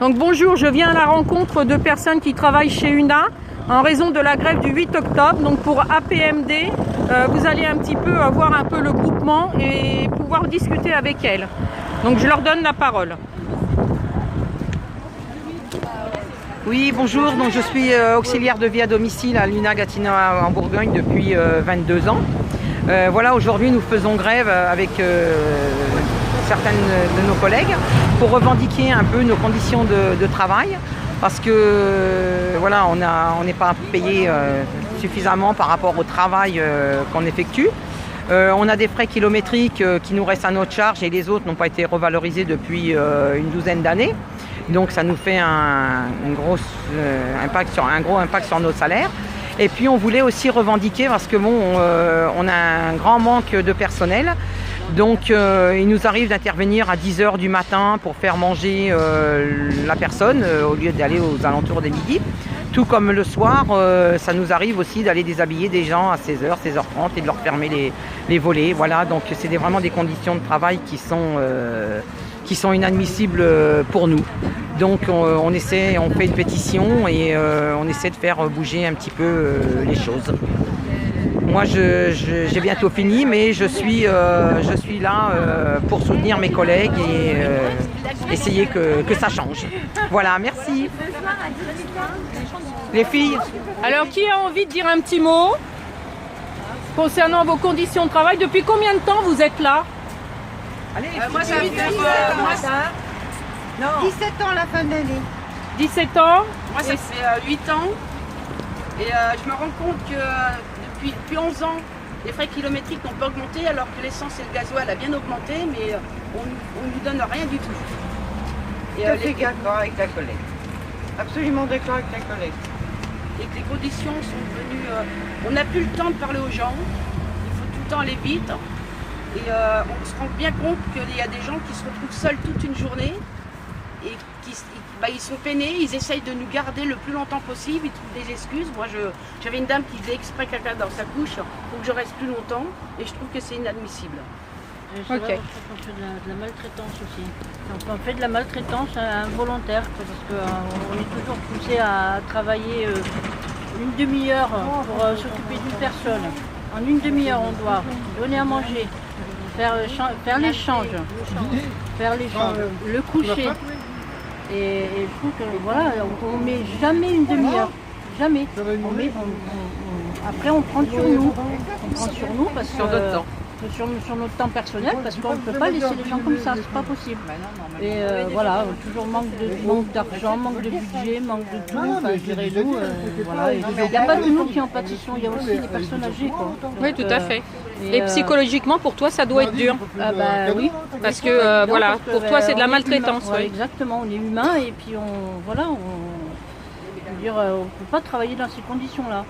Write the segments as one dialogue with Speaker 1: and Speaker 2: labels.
Speaker 1: Donc bonjour, je viens à la rencontre de personnes qui travaillent chez UNA en raison de la grève du 8 octobre. Donc pour APMD, vous allez un petit peu voir un peu le groupement et pouvoir discuter avec elles. Donc je leur donne la parole.
Speaker 2: Oui, bonjour, donc je suis auxiliaire de vie à domicile à l'UNA Gatineau en Bourgogne depuis 22 ans. Voilà, aujourd'hui nous faisons grève avec certaines de nos collègues pour revendiquer un peu nos conditions de travail parce que voilà, on n'est pas payé suffisamment par rapport au travail qu'on effectue. On a des frais kilométriques qui nous restent à notre charge et les autres n'ont pas été revalorisés depuis une douzaine d'années. Donc ça nous fait un gros impact sur nos salaires. Et puis on voulait aussi revendiquer parce que bon, on a un grand manque de personnel. Donc il nous arrive d'intervenir à 10 h du matin pour faire manger la personne au lieu d'aller aux alentours des midi. Tout comme le soir, ça nous arrive aussi d'aller déshabiller des gens à 16 h, 16 h 30 et de leur fermer les volets. Voilà, donc c'est vraiment des conditions de travail qui sont inadmissibles pour nous. Donc on fait une pétition et on essaie de faire bouger un petit peu les choses. Moi j'ai bientôt fini, mais je suis là pour soutenir mes collègues et essayer que ça change. Voilà, merci. Les filles.
Speaker 1: Alors qui a envie de dire un petit mot concernant vos conditions de travail? Depuis combien de temps vous êtes là?
Speaker 2: Allez,
Speaker 3: moi ça fait 17 ans la fin de l'année.
Speaker 1: 17 ans.
Speaker 3: Moi ça fait 8 ans. Et je me rends compte que depuis 11 ans, les frais kilométriques n'ont pas augmenté alors que l'essence et le gasoil a bien augmenté, mais on ne nous donne rien du tout.
Speaker 2: Et tout à fait d'accord avec ta collègue. Absolument d'accord avec ta collègue.
Speaker 3: Et que les conditions sont devenues... on n'a plus le temps de parler aux gens, il faut tout le temps aller vite. Et on se rend bien compte qu'il y a des gens qui se retrouvent seuls toute une journée et ils sont peinés, ils essayent de nous garder le plus longtemps possible, ils trouvent des excuses. Moi j'avais une dame qui faisait exprès caca dans sa couche pour que je reste plus longtemps et je trouve que c'est inadmissible.
Speaker 4: On fait de la maltraitance aussi. On fait de la maltraitance involontaire parce qu'on est toujours poussé à travailler une demi-heure pour s'occuper d'une personne. En une demi-heure, on doit donner à manger, faire l'échange, le coucher. Et je trouve que voilà, on ne met jamais une demi-heure. Jamais. Après, on prend sur nous. On prend sur nous parce que.
Speaker 2: Sur notre temps.
Speaker 4: Sur notre temps personnel, parce qu'on ne peut pas laisser les gens comme ça, c'est pas possible. Et voilà, toujours manque d'argent, manque de budget, manque de tout. Enfin, je dirais nous, voilà. Il n'y a pas que nous qui en pâtissons, il y a aussi les personnes âgées, quoi. Donc,
Speaker 1: Oui, tout à fait. Et psychologiquement, pour toi, ça doit être dur.
Speaker 4: Ah bah oui.
Speaker 1: Parce que voilà, pour toi, c'est de la maltraitance.
Speaker 4: Ouais, exactement, on est humain et puis on ne peut pas travailler dans ces conditions-là.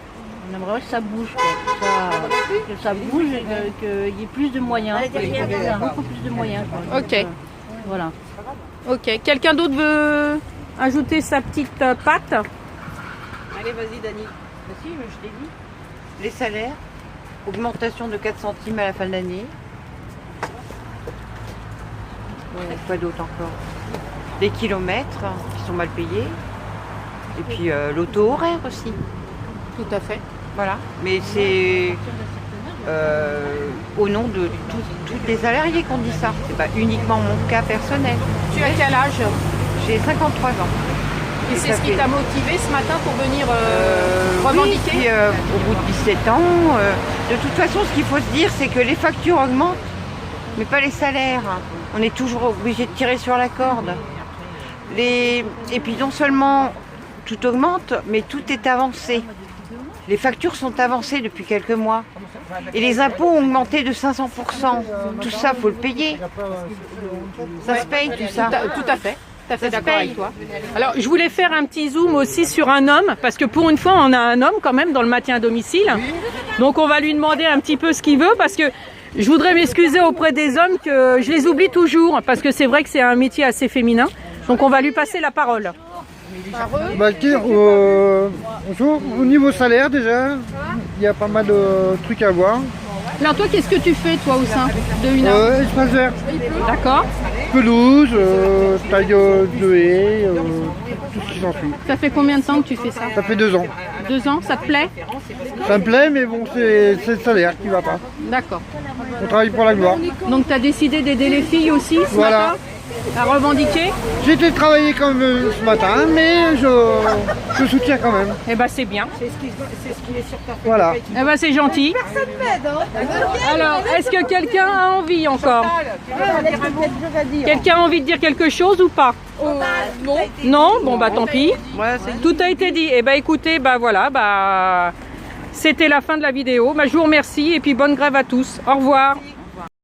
Speaker 4: On aimerait que ça bouge, que ça bouge et qu'il y ait plus de moyens, beaucoup plus de moyens. Quoi.
Speaker 1: Ok.
Speaker 4: Donc, voilà.
Speaker 1: Ok. Quelqu'un d'autre veut ajouter sa petite patte?
Speaker 3: Allez, vas-y Dani.
Speaker 2: Si, mais je t'ai dit. Les salaires, augmentation de 4 centimes à la fin de l'année. Quoi d'autre encore? Les kilomètres qui sont mal payés. Et puis l'auto horaire aussi.
Speaker 1: Tout à fait.
Speaker 2: Voilà. Mais c'est au nom de tous les salariés qu'on dit ça. C'est pas uniquement mon cas personnel.
Speaker 1: Tu as quel âge?
Speaker 2: J'ai 53 ans.
Speaker 1: Et c'est ce qui t'a motivé ce matin pour venir revendiquer?
Speaker 2: Oui, puis, au bout de 17 ans, de toute façon, ce qu'il faut se dire, c'est que les factures augmentent, mais pas les salaires. On est toujours obligé de tirer sur la corde. Et puis non seulement tout augmente, mais tout est avancé. Les factures sont avancées depuis quelques mois. Et les impôts ont augmenté de 500%. Tout ça, il faut le payer. Ça se paye, tout ça.
Speaker 1: Tout à fait. Tout à fait d'accord avec toi. Alors, je voulais faire un petit zoom aussi sur un homme, parce que pour une fois, on a un homme quand même dans le maintien à domicile. Donc, on va lui demander un petit peu ce qu'il veut, parce que je voudrais m'excuser auprès des hommes que je les oublie toujours, parce que c'est vrai que c'est un métier assez féminin. Donc, on va lui passer la parole.
Speaker 5: Bonjour. Au niveau salaire déjà, il y a pas mal de trucs à voir.
Speaker 1: Alors toi, qu'est-ce que tu fais toi au sein de UNA?
Speaker 5: Espace vert,
Speaker 1: D'accord.
Speaker 5: pelouse, taille de haies, j'en suis.
Speaker 1: Ça fait combien de temps que tu fais ça?
Speaker 5: Ça fait 2 ans.
Speaker 1: 2 ans, ça te plaît?
Speaker 5: Ça me plaît, mais bon, c'est le salaire qui va pas.
Speaker 1: D'accord.
Speaker 5: On travaille pour la gloire.
Speaker 1: Donc tu as décidé d'aider les filles aussi ce
Speaker 5: Voilà.
Speaker 1: matin à revendiquer?
Speaker 5: J'ai été travailler comme ce matin, mais je soutiens quand même.
Speaker 1: Eh ben c'est bien.
Speaker 5: Voilà.
Speaker 1: Eh ben c'est gentil. Alors, est-ce que quelqu'un a envie encore? Quelqu'un a envie de dire quelque chose ou pas? Non. Non? Bon bah tant pis.
Speaker 2: Ouais, c'est
Speaker 1: Tout a été dit. Eh ben écoutez, bah voilà, bah c'était la fin de la vidéo. Bah, je vous remercie et puis bonne grève à tous. Au revoir.